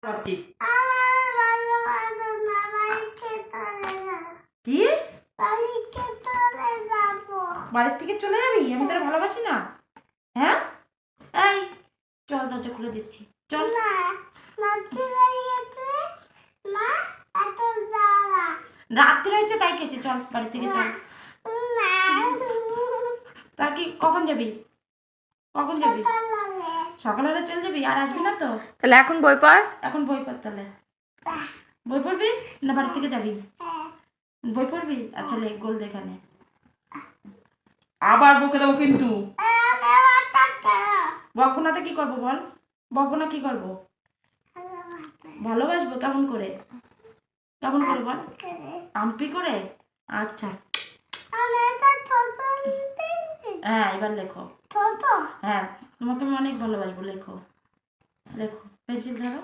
পাচ্ছি কি বাড়ির থেকে চলে যাবি? আমি তোর ভালোবাসি না? হ্যাঁ, এই চল, দরজা খুলে দিচ্ছি, চল। রাত্রি হয়েছে তাই কেছে, চল বাড়ি থেকে চল। তা কি কখন যাবি? কখন যাবি? সকাল হলে চল যাবি? আর আসবি না তো? তাহলে এখন বই পড়। এখন বই পড় তাহলে। বই পড়বি না বাড়ি থেকে যাবি? বই পড়বি? আচ্ছা লে, গোল দেখানে। আবার বকে দেবো কিন্তু। বকবো না তো কি করবো বল? বকবো না কি করবো? ভালোবাসবো কেমন করে? কেমন করে বল? আম্পি করে? আচ্ছা হ্যাঁ, এবার লেখো। হ্যাঁ, তোমাকে আমি অনেক ভালোবাসবো, লেখো। লেখো, পেন্সিল ধরো।